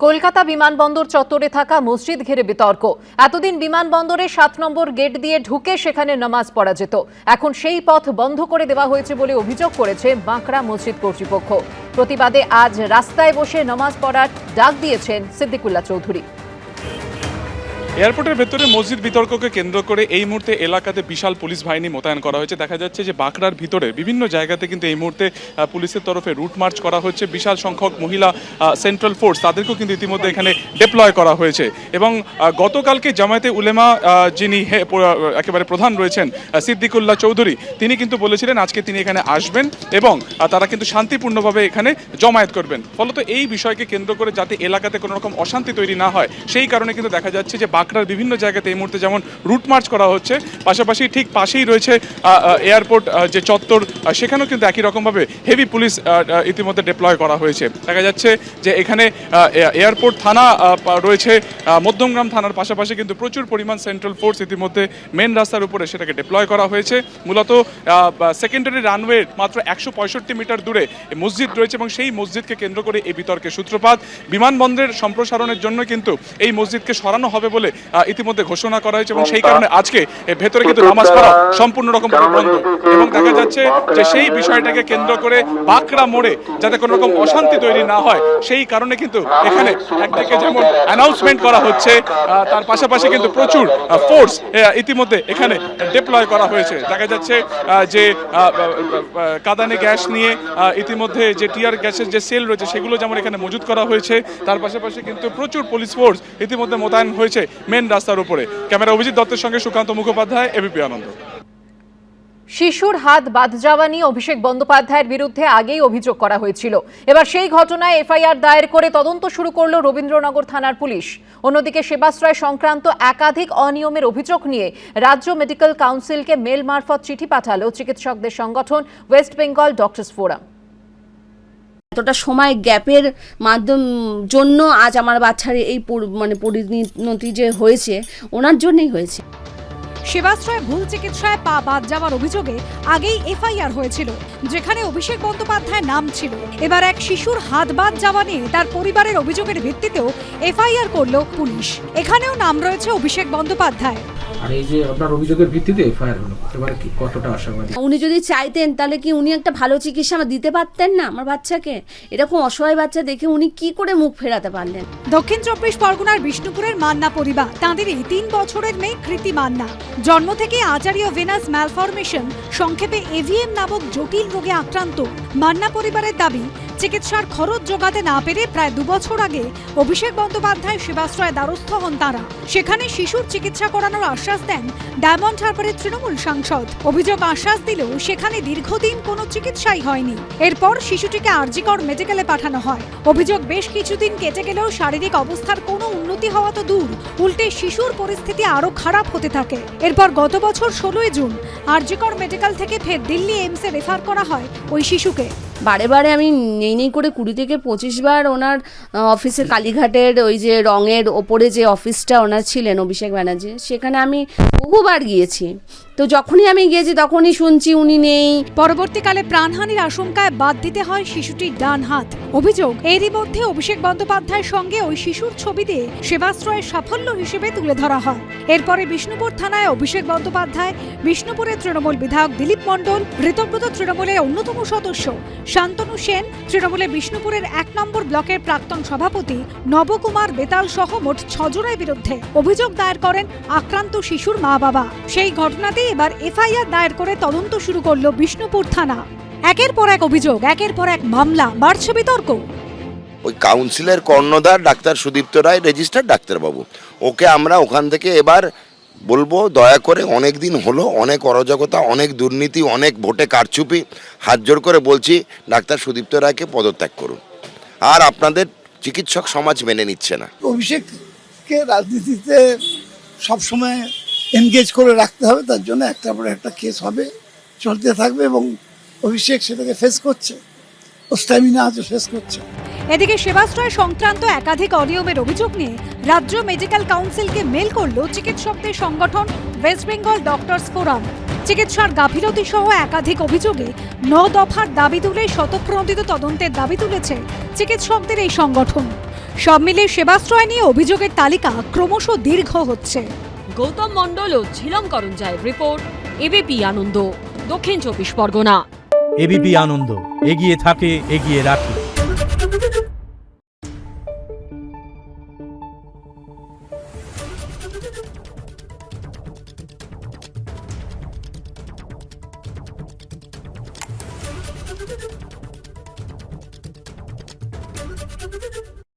কলকাতা বিমানবন্দর চত্বরে থাকা মসজিদ ঘিরে বিতর্ক। এতদিন বিমানবন্দরে ৭ নম্বর গেট দিয়ে ঢুকে সেখানে নামাজ পড়া যেত, এখন সেই পথ বন্ধ করে দেওয়া হয়েছে বলে অভিযোগ করেছে বাঁকড়া মসজিদ কর্তৃপক্ষ। প্রতিবাদে আজ রাস্তায় বসে নামাজ পড়ার ডাক দিয়েছেন সিদ্দিকুল্লাহ চৌধুরী। এয়ারপোর্টের ভেতরে মসজিদ বিতর্ককে কেন্দ্র করে এই মুহূর্তে এলাকাতে বিশাল পুলিশ বাহিনী মোতায়েন করা হয়েছে। দেখা যাচ্ছে যে বাঁকড়ার ভিতরে বিভিন্ন জায়গাতে কিন্তু এই মুহূর্তে পুলিশের তরফে রুট মার্চ করা হচ্ছে। বিশাল সংখ্যক মহিলা সেন্ট্রাল ফোর্স তাদেরকেও কিন্তু ইতিমধ্যে এখানে ডিপ্লয় করা হয়েছে। এবং গতকালকে জামায়াতে উলেমা যিনি একেবারে প্রধান রয়েছেন সিদ্দিকুল্লাহ চৌধুরী, তিনি কিন্তু বলেছিলেন আজকে তিনি এখানে আসবেন এবং তারা কিন্তু শান্তিপূর্ণভাবে এখানে জমায়েত করবেন। ফলত এই বিষয়কে কেন্দ্র করে যাতে এলাকাতে কোনো রকম অশান্তি তৈরি না হয়, সেই কারণে কিন্তু দেখা যাচ্ছে যে বাঁকড়ার বিভিন্ন জায়গাতে এই মুহূর্তে যেমন রুট মার্চ করা হচ্ছে, পাশাপাশি ঠিক পাশেই রয়েছে এয়ারপোর্ট যে চত্বর, সেখানেও কিন্তু একই রকমভাবে হেভি পুলিশ ইতিমধ্যে ডিপ্লয় করা হয়েছে। দেখা যাচ্ছে যে এখানে এয়ারপোর্ট থানা রয়েছে, মধ্যমগ্রাম থানার পাশাপাশি কিন্তু প্রচুর পরিমাণ সেন্ট্রাল ফোর্স ইতিমধ্যে মেন রাস্তার উপরে সেটাকে ডিপ্লয় করা হয়েছে। মূলত সেকেন্ডারি রানওয়ের মাত্র ১৬৫ মিটার দূরে মসজিদ রয়েছে এবং সেই মসজিদকে কেন্দ্র করে এই বিতর্কের সূত্রপাত। বিমানবন্দরের সম্প্রসারণের জন্য কিন্তু এই মসজিদকে সরানো হবে বলে ইতিমধ্যে ঘোষণা করা হয়েছে এবং সেই কারণে আজকে ভেতরে কিন্তু নামাজ পড়া সম্পূর্ণ রকম বন্ধ। এবং দেখা যাচ্ছে যে সেই বিষয়টাকে কেন্দ্র করে বাঁকড়া মোড়ে যাতে কোনো রকম অশান্তি তৈরি না হয়, সেই কারণে কিন্তু এখানে একদিকে যেমন অ্যানাউন্সমেন্ট করা হচ্ছে, তার পাশাপাশি কিন্তু প্রচুর ফোর্স ইতিমধ্যে এখানে ডিপ্লয় করা হয়েছে। দেখা যাচ্ছে যে কাঁদানে গ্যাস নিয়ে ইতিমধ্যে যে টিয়ার গ্যাসের যে সেল রয়েছে সেগুলো যেমন এখানে মজুত করা হয়েছে, তার পাশাপাশি কিন্তু প্রচুর পুলিশ ফোর্স ইতিমধ্যে মোতায়েন হয়েছে মেন রাস্তার উপরে। ক্যামেরা অভিজিৎ দত্তের সঙ্গে সুকান্ত মুখোপাধ্যায়, এবিপি আনন্দ। শিশুর হাত বাদ যাওয়া নিয়ে অভিষেক বন্দ্যোপাধ্যায়ের বিরুদ্ধে আগেই অভিযোগ করা হয়েছিল। এবার সেই ঘটনায় এফআইআর দায়ের করে তদন্ত শুরু করল রবীন্দ্রনগর থানার পুলিশ। অন্যদিকে সেবাশ্রয় সংক্রান্ত একাধিক অনিয়মের অভিযোগ নিয়ে রাজ্য মেডিকেল কাউন্সিলকে মেল মারফত চিঠি পাঠালো চিকিৎসকদের সংগঠন ওয়েস্ট বেঙ্গল ডক্টরস ফোরাম। এতটা সময় গ্যাপের জন্য আজ আমার বাচ্চার এই পরিণতি যে হয়েছে, ওনার জন্যই হয়েছে। সেবাশ্রয় ভুল চিকিৎসায় পা বাদ যাওয়ার অভিযোগে আগেই এফআইআর হয়েছিল, যেখানে অভিষেক বন্দ্যোপাধ্যায়ের নাম ছিল। এবার এক শিশুর হাত বাদ যাওয়া নিয়ে তার পরিবারের অভিযোগের ভিত্তিতেও এফআইআর করল পুলিশ। এখানেও নাম রয়েছে অভিষেক বন্দ্যোপাধ্যায়। আর এই যে আপনার অভিযোগের ভিত্তিতে এফআইআর হলো, এবারে কি কতটা আশাবাদী? উনি যদি চাইতেন তাহলে কি উনি একটা ভালো চিকিৎসা দিতে পারতেন না আমার বাচ্চাকে? এরকম অসহায় বাচ্চা দেখে উনি কি করে মুখ ফেরাতে পারলেন? দক্ষিণ ২৪ পরগনার বিষ্ণুপুরের মান্না পরিবার, তাঁদেরই ৩ বছরের মেয়ে কৃতি মান্না। জন্ম থেকে আচারীয় ভেনাস ম্যালফরমেশন, সংক্ষেপে এভিএম নামক জটিল রোগে আক্রান্ত। মান্না পরিবারের দাবি, চিকিৎসার খরচ জোগাতে না পেরে প্রায় ২ বছর আগে অভিষেক বন্দ্যোপাধ্যায় সেবাশ্রয় দ্বারস্থ হন তারা। সেখানে শিশুর চিকিৎসা করানোর আশ্বাস দেন ডায়মন্ড হারবারের তৃণমূল সাংসদ। অভিযোগ আশ্বাস দিলেও সেখানে দীর্ঘদিন কোনো চিকিৎসাই হয়নি। এরপর শিশুটিকে আরজিকর মেডিকেলে পাঠানো হয়। অভিযোগ, বেশ কিছুদিন কেটে গেলেও শারীরিক অবস্থার কোনো উন্নতি হওয়া তো দূর, উল্টে শিশুর পরিস্থিতি আরও খারাপ হতে থাকে। এরপর গত বছর ১৬ই জুন আরজিকর মেডিকেল থেকে ফের দিল্লি এইমসে রেফার করা হয় ওই শিশুকে। বারে বারে আমি নেই করে ২০ থেকে ২৫ বার ওনার অফিসে, কালীঘাটের ওই যে রঙের ওপরে যে অফিসটা ওনার ছিলেন অভিষেক ব্যানার্জি, সেখানে আমি বহুবার গিয়েছি। তো যখনই আমি গিয়েছি তখনই শুনছি উনি নেই। পরবর্তীকালে প্রাণহানির আশঙ্কায় বাদ দিতে হয় শিশুটির ডান হাত। অভিযোগ, এরই মধ্যে অভিষেক বন্দ্যোপাধ্যায়ের সঙ্গে ওই শিশুর ছবি দিয়ে সেবাশ্রয়ের সাফল্য হিসেবে তুলে ধরা হয়। এরপরে বিষ্ণুপুর থানায় অভিষেক বন্দ্যোপাধ্যায়, বিষ্ণুপুরের তৃণমূল বিধায়ক দিলীপ মণ্ডল, ঋতব্রত তৃণমূলের অন্যতম সদস্য শান্তনু সেন, তৃণমূলের বিষ্ণুপুরের ১ নম্বর ব্লকের প্রাক্তন সভাপতি নবকুমার বেতাল সহ মোট ৬ জনের বিরুদ্ধে অভিযোগ দায়ের করেন আক্রান্ত শিশুর মা বাবা। সেই ঘটনাতে এবার এফআইআর দায়ের করে তদন্ত শুরু করল বিষ্ণুপুর থানা। একের পর এক অভিযোগ, একের পর এক মামলা, বাড়ছে বিতর্ক। ওই কাউন্সিলের কর্ণধার ডাক্তার সুদীপ্ত রায়, রেজিস্টার্ড ডাক্তারবাবু, ওকে আমরা ওখান থেকে এবার বলবো দয়া করে, অনেক দিন হলো, অনেক অরাজকতা, অনেক দুর্নীতি, অনেক ভোটে কারচুপি, হাত জোর করে বলছি ডাক্তার সুদীপ্ত রায়কে পদত্যাগ করুন। আর আপনাদের চিকিৎসক সমাজ মেনে নিচ্ছে না। অভিষেককে রাজনীতিতে সবসময় এনগেজ করে রাখতে হবে, তার জন্য একটার পর একটা কেস হবে, চলতে থাকবে এবং অভিষেক সেটাকে ফেস করছে, ও স্ট্যামিনা আছে, ফেস করছে। এদিকে সেবাশ্রয় সংক্রান্ত একাধিক অনিয়মের অভিযোগ নিয়ে রাজ্য মেডিকেল কাউন্সিলকে মেল করল চিকিৎসকদের সংগঠন ওয়েস্ট বেঙ্গল ডক্টরস ফোরাম। চিকিৎসার গাফিলতি সহ একাধিক অভিযোগে ৯ দফার দাবি তুলে স্বতঃপ্রণোদিত তদন্তের দাবি তুলেছে চিকিৎসকদের এই সংগঠন। সব মিলিয়ে সেবাশ্রয় নিয়ে অভিযোগের তালিকা ক্রমশ দীর্ঘ হচ্ছে। গৌতম মণ্ডল ও ঝিলম করঞ্জায়ের রিপোর্ট, এবিপি আনন্দ, দক্ষিণ 24 পরগনা। এবিপি আনন্দ, এগিয়ে থাকে, এগিয়ে রাখে।